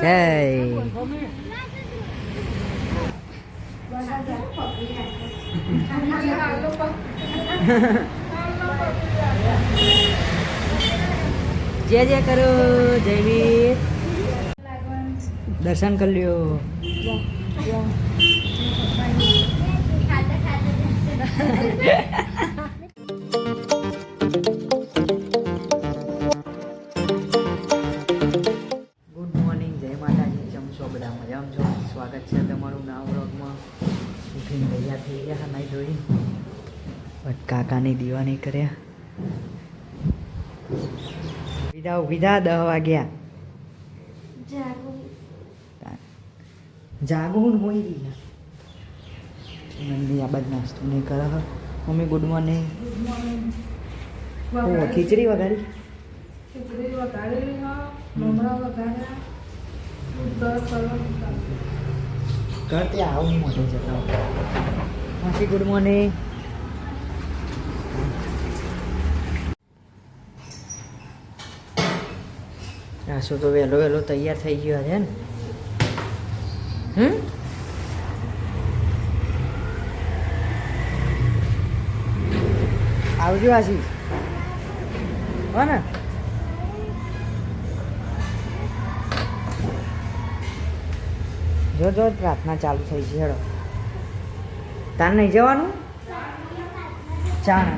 जय जय करो जयवीर दर्शन कर लियो गुड मॉर्निंग जय माता जी जम छो बड़ा मजा छो स्वागत है तमारू नवा व्लॉगમાં ઉઠીને તૈયાર થઈ ગયા નાઈ ધોઈ બટ કાકાની દીવાની કર્યા વિધા 10 વાગ્યા જાગુન હોઈ રહી મમ્મી આ બધ નાસ્તો નહીં કરે મમ્મી ગુડ મોર્નિંગ ખીચડી વઘારી કરતે આવું મોટો જતા માસી ગુડ મોર્નિંગ આસો તો વહેલો વહેલો તૈયાર થઈ ગયો છે ને આવજો આશીષ હો ને જો જો પ્રાર્થના ચાલુ થઈ છે હેડો તાર નહીં જવાનું ચાણ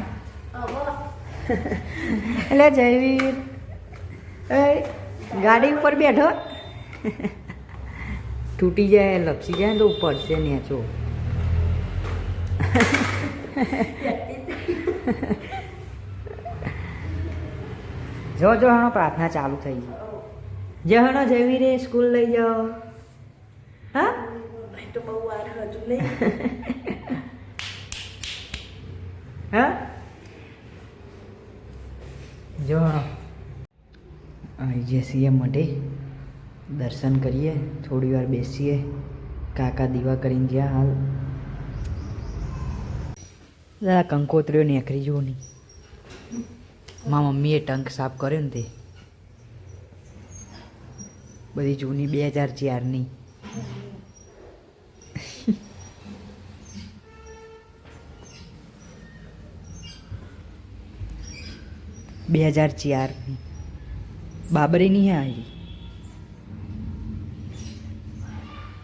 એટલે જયવીર ગાડી ઉપર બેઠો તૂટી જાય લપસી જાય તો પડશે નેચો જો જો હણો પ્રાર્થના ચાલુ થઈ ગઈ જે હણો જવી રે સ્કૂલ લઈ જાઓ હા તો બહુ વાર હજુ નહીં હા જો હણો આવી જઈએ માટે દર્શન કરીએ થોડી વાર બેસીએ કાકા દીવા કરીને ગયા હાલ જરા કંકોત્રીઓ નીકળી જવું નહીં મારા મમ્મીએ ટંક સાફ કર્યો ને તે બધી જૂની 2004ની બાબરી નહીં આવી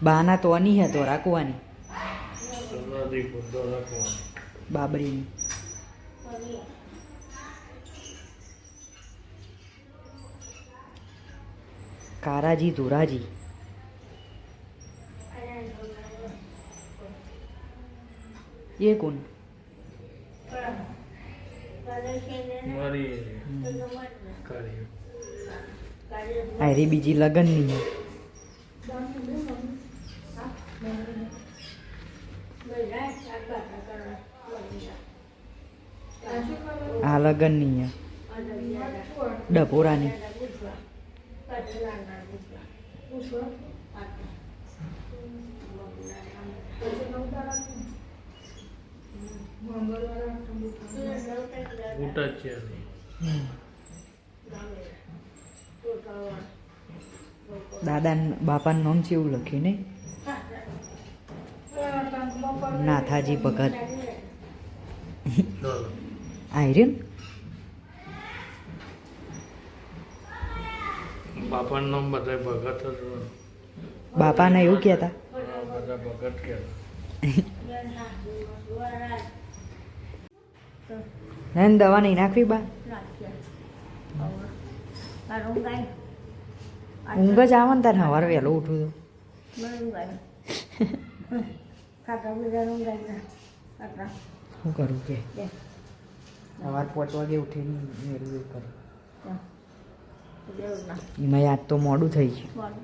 બાના તો નહીં હે તો રાખવાની બાબરીની કારાજી ધોરાજી ये कौन अरे बीजी लगन नहीं है आ लगन नहीं है डपोरा नहीं દાદા બાપા નામ છે એવું લખ્યું ને નાથાજી ભગત આયરન બાપા નામ બધા ભગત બાપાને એવું કહેતા બધા ભગત કહેતા નન દવા નહીં નાખવી બા ઊંઘ જ આવે ને તારે સવારે વહેલો ઉઠું તો શું કરું કે સવાર 5 વાગે ઉઠીને વહેલું કરું એમાં યાદ તો મોડું થઈ ગયું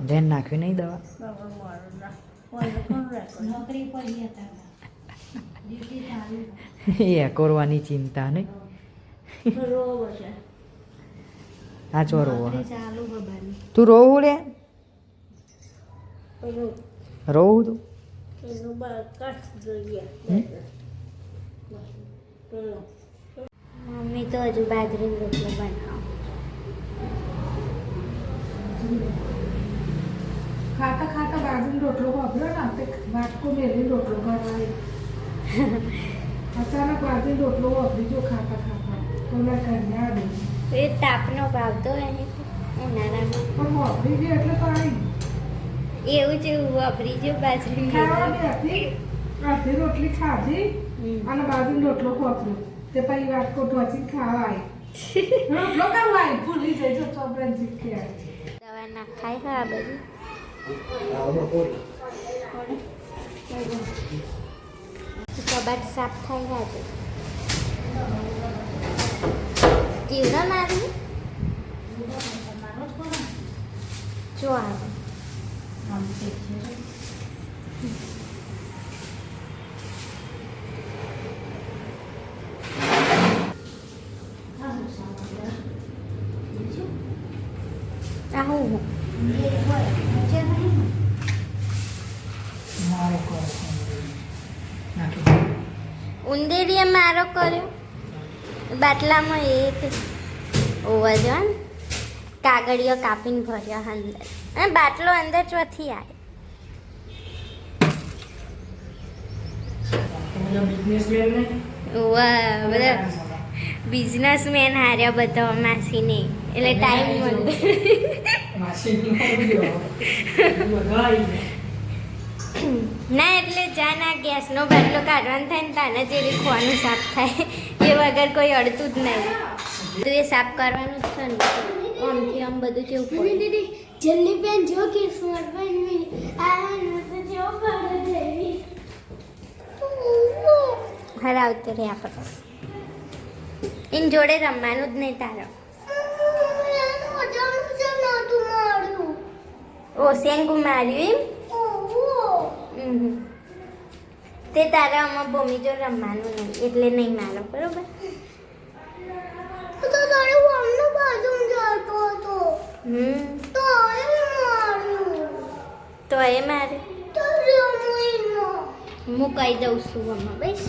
ધ્યાન નાખ્યું નહીં દવા એ કરવાની ચિંતા નહીં હા ચો રોવો તું રોવું રે રોવું તું મમ્મી તો હજુ બાજરીનો રોટલો બનાવો ખાતા ખાતા બાજુનો રોટલો વાપર્યો ને તે વાટકો મેળવી રોટલો કરવાય અચાનક બાજુનો રોટલો વાપરી જો ખાતા ખાતા તો ના કન્યા દે એ તાપનો ભાવતો એને ઉનાળામાં પણ વાપરી ગઈ એટલે પાણી એવું જેવું વાપરી જો બાજરી ખાવાની હતી અડધી રોટલી ખાધી અને બાજુનો રોટલો વાપર્યો તે પછી વાટકો ઢોચી ખાવાય રોટલો કરવાય ભૂલી જઈજો ચોપડા શીખ્યા દવા ના ખાય હા આ બધું કબાટ સાફ થાય આજે જીવડા મારી જો આવે આવું મારો કરો નાખી ઉંદેરીએ મારો કર્યો બાટલામાં એક ઓવા જો ને કાગળીઓ કાપીને ભર્યો અંદર અને બાટલો અંદર ચોથી આવે ઓવા બધા બિઝનેસમેન હાર્યા બધા માસીને એટલે ટાઈમ મળે ના એટલે જા ના ગેસનો બાટલો કાઢવાનો થાય ને તાને જેવી ખોવાનું સાફ થાય એ વગર કોઈ અડતું જ નહીં બધું એ સાફ કરવાનું જ છે ને આમથી આમ બધું જેવું પડે જલ્દી બેન જો કે સ્વર્ગની આ નતો જો પડે જેવી હરાવતો રે આપણે એની જોડે રમવાનું જ નહીં તારો ઓ શેંગું માર્યું એમ તે તારા આમાં ભૂમિ જો રમવાનું નહીં એટલે નહીં મારો બરોબર તો તારે વોમનો બાજુ જતો હતો તો એ માર્યું તો એ મારે તો રમઈનો હું કહી દઉં છું આમાં બસ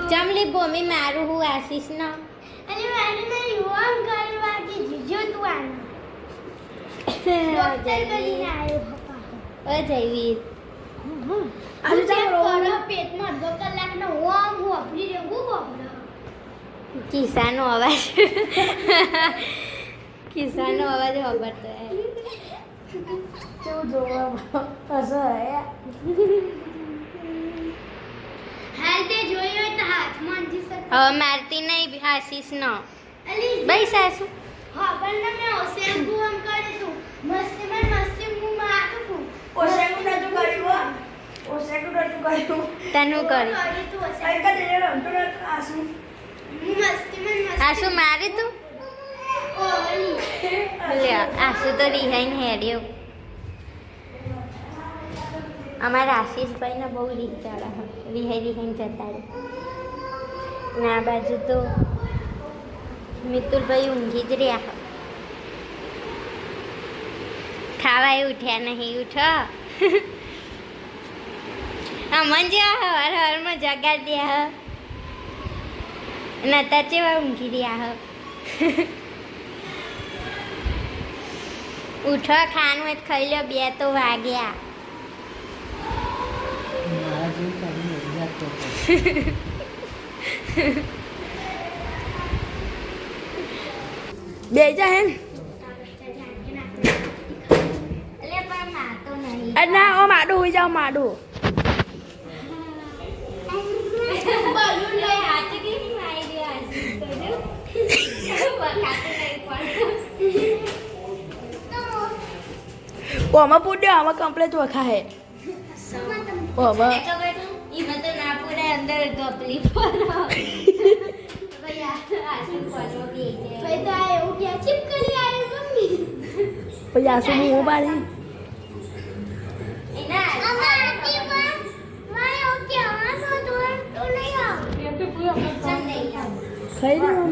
જમલી ભૂમિ મારું હું આશીષ ન અને મારે નહીં વોમ કરવા કે જીજો તું આનો ડોક્ટર બનીને આવ્યો પપ્પા જયવીર આજે કરો પેટમાં અડધો કલાકનો વોમ વાપરી રહેવું વાપરો કિસ્સાનો અવાજ કિસ્સાનો અવાજ વાપરતો કેવું જોવા હશે હાલ તે જોયો તો હાથમાં જી સક હવે મારતી નહીં આશીષ નો અલી ભાઈ સાસુ હા પણ મેં ઓસેંગુ આમ કરી તું મસ્તી હું મારું તું ઓસેકું નતું કર્યું ઓસેકું નતું કર્યું તનું કરી તું કઈ કઈ રમતો નતું આસુ મસ્તી આશુ મારી તું ઓલી લે આશુ તો રિહાઈને હેડ્યો અમારા આશીષભાઈને બહુ રીત ચડે રિહાઈ રિહાઈને જતા રહે ને આ બાજુ તો મિતુલભાઈ ઊંઘી જ રહ્યા ખાવાય ઉઠ્યા નહીં ઉઠો અમન જેવા હવાર હવારમાં જગાડ દે નતા જેવા ઊંઘી રહ્યા ઉઠો ખાવાનું હોય તો ખાઈ લો 2 તો વાગ્યા મારા જેવું કરીને મજા તો બે જા હે એટલે પણ માતો નહીં ના ઓ માડું હોઈ જાવ માડું બોલું લે હાથ કે નહીં મારી દે આશીષ તો જો વખાતે નહીં પણ ઓમાં પૂડ્યો આમાં કમ્પ્લેટ વખા હે ઓમાં ઈમાં તો ના પૂરે અંદર ગપલી પર ભાઈ આશીષ પલો બી ભાઈ તો આ એવું કે ચીપ કરી આવ્યો મમ્મી પછી આસુ હું પાડી એના અમારી પણ મારે ઓકે આનો તો નહીં આવ સમ નહીં આવ ખાઈ રહ્યું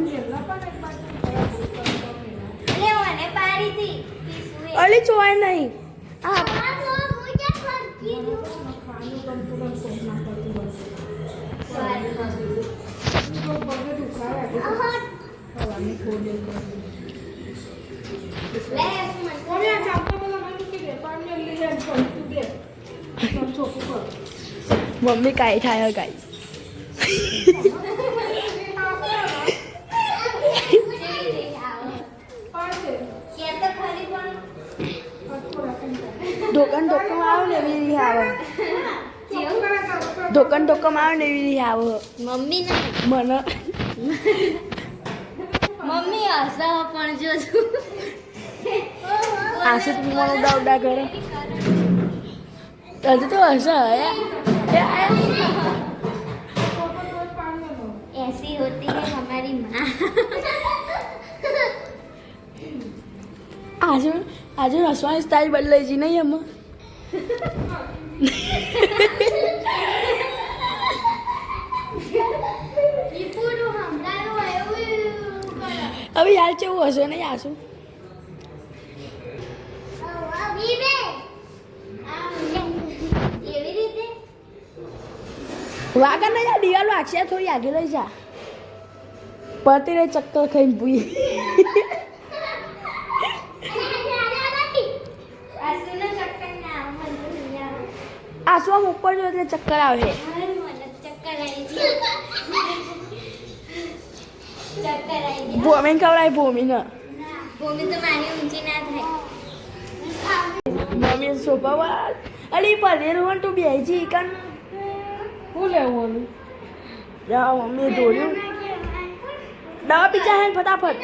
લે મને પાડી દી પીસુએ અલી ચોય નહીં આ આ તો મુજે ફરકી સોરી બહારની ખોડી લે મમ્મી આ ચાપતા બધા મને મૂકી દે પાણી લઈ જાય તું દે ચોખ્ખું કર મમ્મી કાંઈ થાય ગાઈ ઢોકણ ઢોકમાં આવે ને એવી રીતે આવે ઢોકણ ઢોકમાં આવે ને એવી રીતે આવે મમ્મી ને મને મમ્મી હસા પણ જોજો આસુ તું મને ઉડા ઉડા કરે હજુ તો હશે ऐसी होती है हमारी माँ આજુ આજુ હસવાની સ્ટાઇલ બદલાઈ છે નહીં એમાં ઈ પૂરું હમણાં એવું કરો હવે યાર કેવું હશે નહીં આસુ એવી રીતે વાગા નહીં યાર દિવાલ વાગશે થોડી આગે લઈ જા પતિ રે ચક્કર ખાઈને ભૂઈ આસુનો ચક્કર ના આવે મને તો નહીં આવે આસુ આમ ઉપર જો એટલે ચક્કર આવે મને ચક્કર આવી ગયા ચક્કર આવી ગયા ભૂમિને ખવડાય ભૂમિને ભૂમિ તો મારી ઊંચી ના થાય મમ્મી સોફા પર અલી પરેર હોન તું બેજી કન શું લેવું જા મમ્મી દોડ્યું દવા પીચા હે ફટાફટ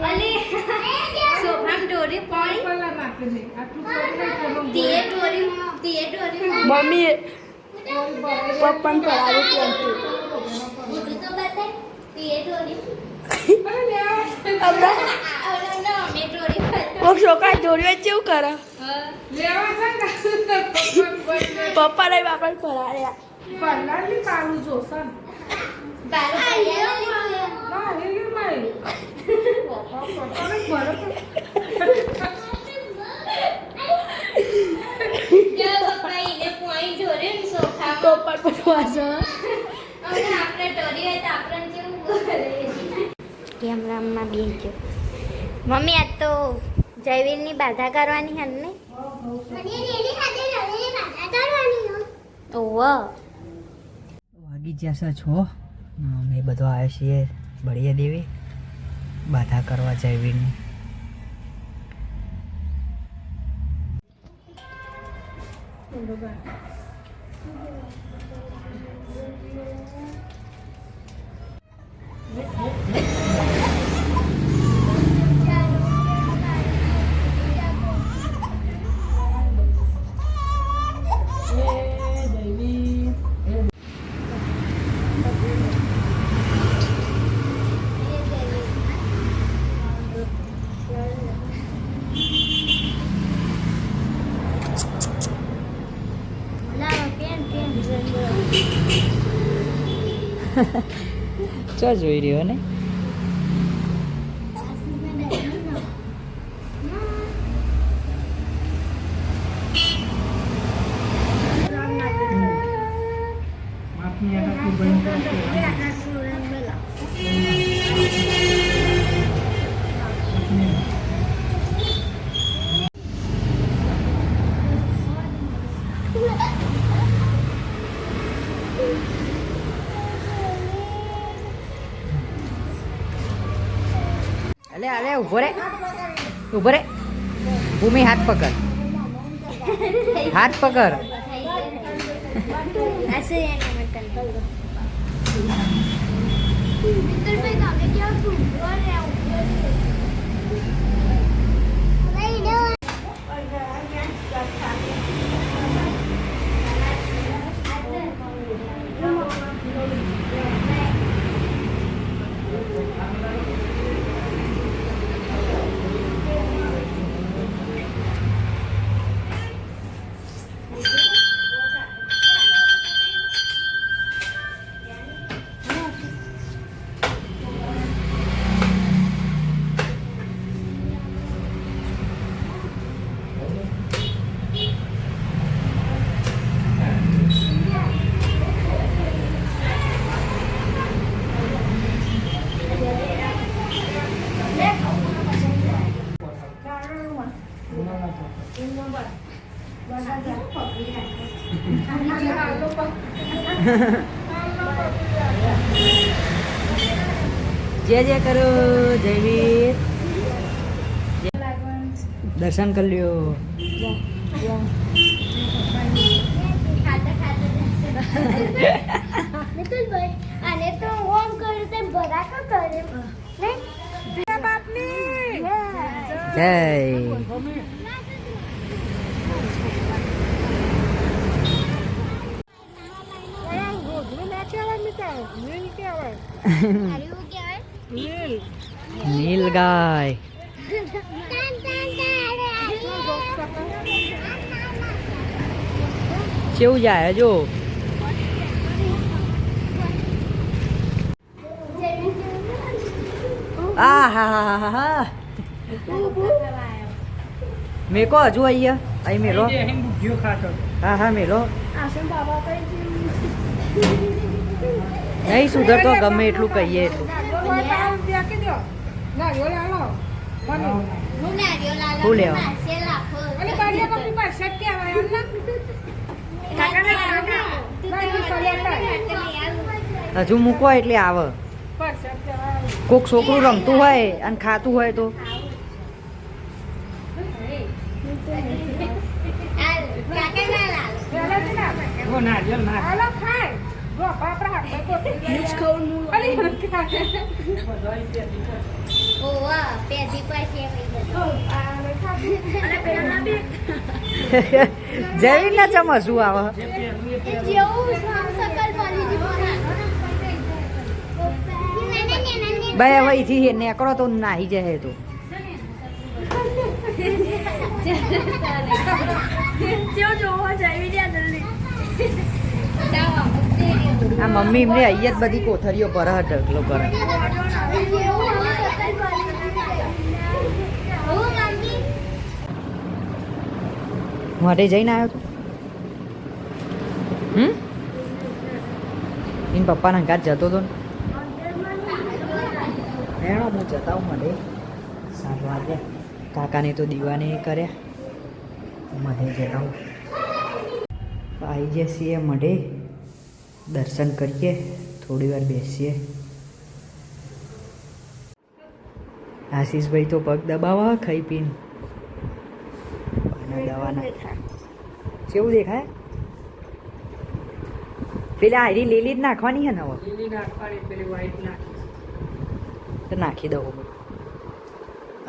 અલી સોફામાં ડોરી પાણી કલર નાખે છે આટલું કરી તીએ ડોરી મમ્મી પપ્પાને પડાવી ત્યાંથી બધું તો બતાય તીએ ડોરી હમણાં આવડો અમે ડોરી કોક છોકરા દોડ્યો કેવું કરે લેવા છે ને પપ્પા નહીં બાપા પડાડ્યા પલ્લાની પાડું જોશે ને બાર ના હેલી ભાઈ પપ્પાને બરાબર જો પપ્પા એને પોઈન્ટ ડોરી ને સોફામાં પપ્પા પડવા હવે આપણે ડોરી હોય તો આપણને કેવું બોલે કેમેરામાં બેસી ગયો મમ્મી આજ તો જયવીરની બાધા કરવાની હે ને ઓવ વાગી જશે છો અમે બધો આવ્યા છીએ બળીએ દેવી બાધા કરવા જયવીરની ચો જોઈ રહ્યો ને અલે અલે ઉભો રે ભૂમિ હાથ પકડ આસે એને મટન જય કરો જયવીર દર્શન કરી લ્યો મિતુલભાઈ આને તો ઓમ કર્યું તેમ ભરાકો કરે જય નીલ ગાય કેવું જાય જો આ હા મેકો હજુ અહીંયા અહીં મેલો હા હા મેલો નહીં સુધરતો ગમે એટલું કહીએ એટલું શું લેવા હજુ મૂકો એટલે આવે કોક છોકરું રમતું હોય અને ખાતું હોય તો જૈન ના ચમચું આવે ભાઈ હવે અહીંથી નીકળો તો નાહી જાય તો આ મમ્મી એમને અહીંયા જ બધી કોથરીઓ પર ઢગલો કરે માટે જઈને આવ્યો તું એમ પપ્પાના ઘાટ જતો હતો ને એનો હું જતા હું મને 7 વાગ્યા કાકાને તો દીવાને કર્યા મને જતા હું આવી જઈએ મઢે દર્શન કરીએ થોડી વાર બેસીએ આશીષભાઈ તો પગ દબાવવા ખાઈ પીને દવાના કેવું દેખાય પેલા આયરી લીલી જ નાખવાની છે ને હવે તો નાખી દઉં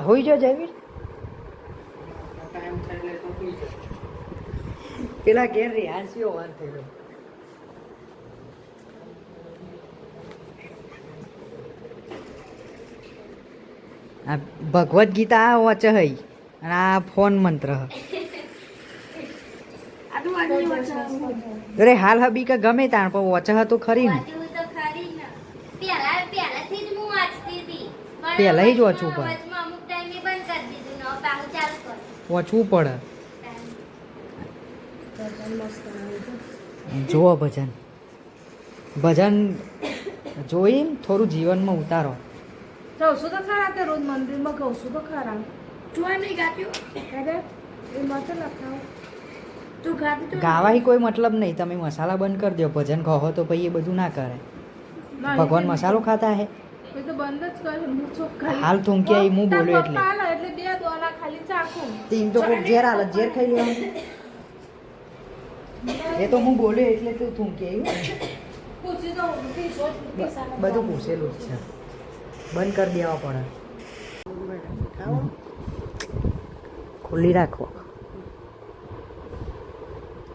હોઈ જો જયવીર પેલા ઘેર રિહાન્સીઓ વાન થઈ ગયો આ ભગવદ્ ગીતા વાંચે હઈ અને આ ફોન મંત્ર અરે હાલ હબી કે ગમે તાણ પણ વાંચે તો ખરી ને પહેલા જ વાંચવું પડે વાંચવું પડે જુઓ ભજન ભજન જોઈને થોડું જીવનમાં ઉતારો જઉં છું તો ખરા તે રોજ મંદિરમાં કહું છું તો ખરા જોવા નહીં ગાત્યું એમાં તો લખાવ તું ગાતી ગાવાથી કોઈ મતલબ નહીં તમે મસાલા બંધ કરી દો ભજન કહો તો પછી એ બધું ના કરે ભગવાન મસાલો ખાતા હે મેં તો બંધ જ કર્યું હું ચોખ્ખા હાલ થૂંક્યા હું બોલ્યો એટલે એટલે 2 દોના ખાલી ચાખું તીન તો કોઈ ઝેર હાલત ઝેર ખાઈ લેવાનું એ તો હું બોલ્યો એટલે તું થૂંક્યા પૂછી દઉં બધું પૂછેલું જ છે બંધ કરી દેવા પડે ખુલ્લી રાખો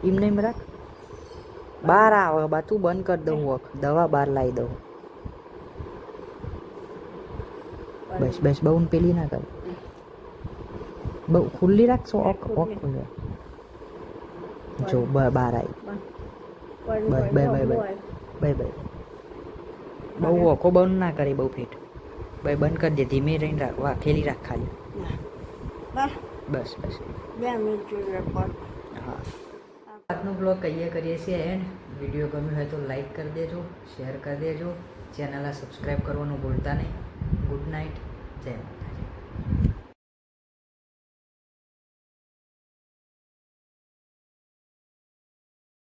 એમ નહીં રાખ બહાર આવે બા તું બંધ કરી દઉં વખ દવા બહાર લાવી દઉં બસ બસ બહુ પેલી ના કર બહુ ખુલ્લી રાખશો ઓક ઓક ખુલ્લી જો બહાર આવી બસ bye bye bye bye bye બહુ ઓખો બંધ ના કરે બહુ ફીટ ભાઈ બંધ કરી દે ધીમે રહીને રાખ વાખેલી રાખ ખાલી બસ બસ હા આજનો બ્લોગ કહીએ કરીએ છીએ એન્ડ વિડીયો ગમ્યો હોય તો લાઈક કરી દેજો શેર કરી દેજો ચેનલને સબસ્ક્રાઈબ કરવાનું ભૂલતા નહીં ગુડ નાઇટ જય માતાજી